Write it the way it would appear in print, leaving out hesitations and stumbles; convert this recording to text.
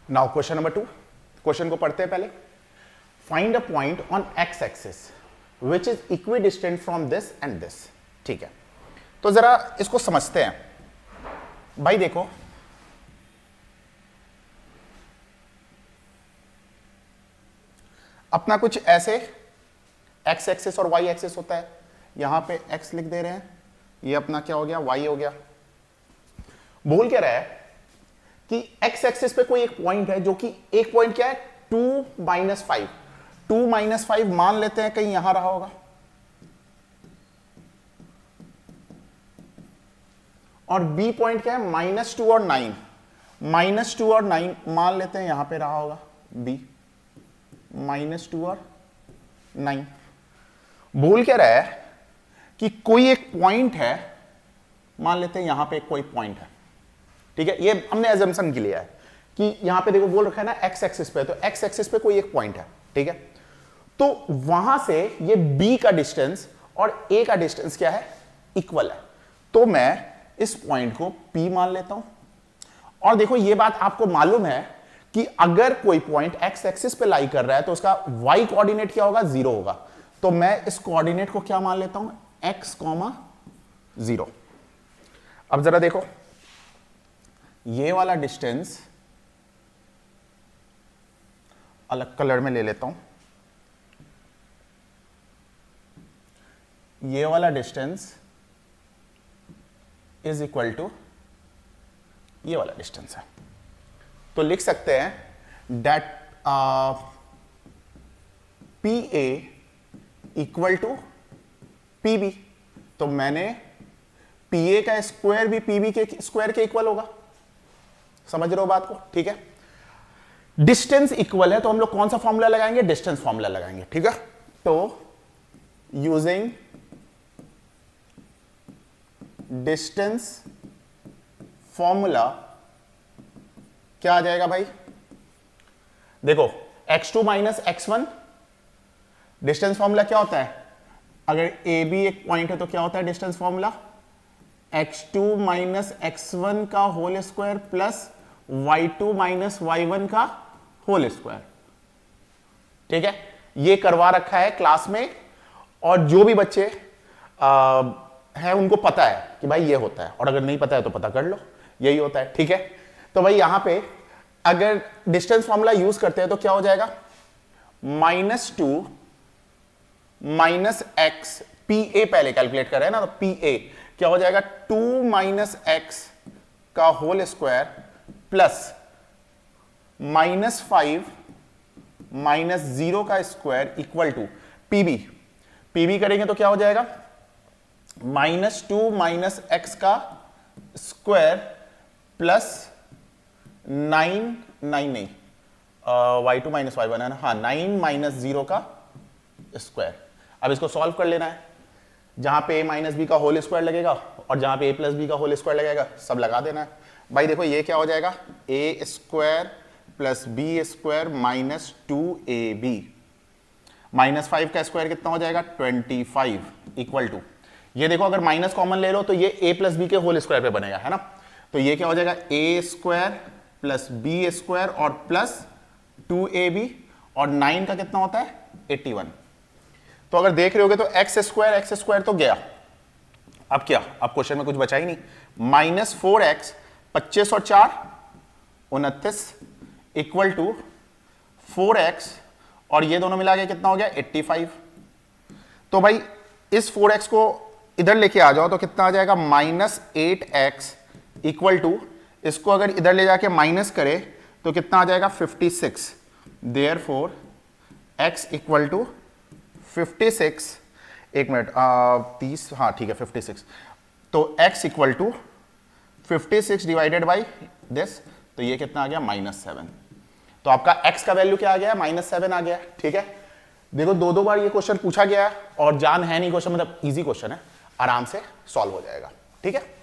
Now question number 2, question को पढ़ते हैं पहले। Find a point on x axis which is equi distant from this and this. ठीक है, तो जरा इसको समझते हैं। भाई देखो, अपना कुछ ऐसे एक्स एक्सिस और वाई एक्सिस होता है। यहां पे एक्स लिख दे रहे हैं, ये अपना क्या हो गया, वाई हो गया। बोल क्या रहा है कि एक्स एक्सिस पे कोई एक पॉइंट है, जो कि एक पॉइंट क्या है, 2-5। 2-5 मान लेते हैं कहीं यहां रहा होगा, और बी पॉइंट क्या है, -2 और 9। -2 और 9 मान लेते हैं यहां पे रहा होगा बी, -2 और 9। बोल क्या रहा है कि कोई एक पॉइंट है, मान लेते हैं यहां पे कोई पॉइंट है। ठीक है, ये हमने एजम्पशन के लिया है कि यहां पे देखो बोल रखा है ना एक्स एक्सिस पे, तो एक्स एक्सिस पे कोई एक पॉइंट है। ठीक है, तो वहां से ये बी का डिस्टेंस और ए का डिस्टेंस क्या है, इक्वल है। तो मैं इस पॉइंट को पी मान लेता हूं। और देखो ये बात आपको मालूम है कि अगर कोई पॉइंट एक्स एक्सिस पे लाई कर रहा है तो उसका वाई कोऑर्डिनेट क्या होगा, 0 होगा। तो मैं इस कोऑर्डिनेट को क्या मान लेता हूं, x, 0। अब जरा देखो, ये वाला डिस्टेंस अलग कलर में ले लेता हूं। ये वाला डिस्टेंस इज इक्वल टू ये वाला डिस्टेंस है। तो लिख सकते हैं that P A equal to P B. तो मैंने पी ए का स्क्वायर भी पी बी के स्क्वायर के इक्वल होगा। समझ रहे हो बात को? ठीक है, डिस्टेंस इक्वल है तो हम लोग कौन सा फॉर्मूला लगाएंगे, डिस्टेंस फॉर्मूला लगाएंगे। ठीक है, तो यूजिंग डिस्टेंस फॉर्मूला क्या आ जाएगा भाई, देखो x2 minus x1, distance formula क्या होता है, अगर ए बी एक पॉइंट है तो क्या होता है distance formula, x2 minus x1 का whole square plus y2 minus y1 का होल स्क्वायर। ठीक है, ये करवा रखा है क्लास में, और जो भी बच्चे हैं उनको पता है कि भाई ये होता है, और अगर नहीं पता है तो पता कर लो, यही होता है। ठीक है, तो भाई यहां पे अगर डिस्टेंस फॉर्मूला यूज करते हैं तो क्या हो जाएगा, -2 माइनस एक्स, पी ए पहले कैलकुलेट कर रहे हैं ना, तो पी ए क्या हो जाएगा, 2 माइनस एक्स का होल स्क्वायर प्लस -5 माइनस 0 का square equal to PB. PB करेंगे तो क्या हो जाएगा, -2 माइनस एक्स का स्क्वायर प्लस 9 नहीं y2 माइनस y1 है ना, हाँ 9 माइनस 0 का स्क्वायर। अब इसको सॉल्व कर लेना है, जहां पे a माइनस बी का होल स्क्वायर लगेगा और जहां पे a प्लस बी का होल स्क्वायर लगेगा सब लगा देना है। भाई देखो ये क्या हो जाएगा, a square plus B square minus 2ab, -5 का स्क्वायर कितना हो जाएगा, 25 इक्वल टू, ये देखो अगर माइनस कॉमन ले लो तो ये a प्लस बी के होल स्क्वायर पे बनेगा, है ना। तो ये क्या हो जाएगा, a square plus B square और प्लस 2ab, और 9 का कितना होता है, 81। तो अगर देख रहे होगे तो एक्स स्क्वायर तो गया। अब क्या, अब क्वेश्चन में कुछ बचा ही नहीं, -4x 25 और 4 29 इक्वल टू 4x, और ये दोनों मिला के कितना हो गया, 85। तो भाई इस 4x को इधर लेके आ जाओ तो कितना आ जाएगा, -8x इक्वल टू, इसको अगर इधर ले जाके माइनस करे तो कितना आ जाएगा, 56। देयरफॉर x इक्वल टू 56, एक मिनट 30, हाँ ठीक है 56, तो x equal to 56 divided by this, तो ये कितना आ गया, -7। तो आपका x का वैल्यू क्या आ गया, -7 आ गया। ठीक है, देखो दो बार ये क्वेश्चन पूछा गया है और जान है नहीं क्वेश्चन, मतलब इजी क्वेश्चन है, आराम से सॉल्व हो जाएगा। ठीक है।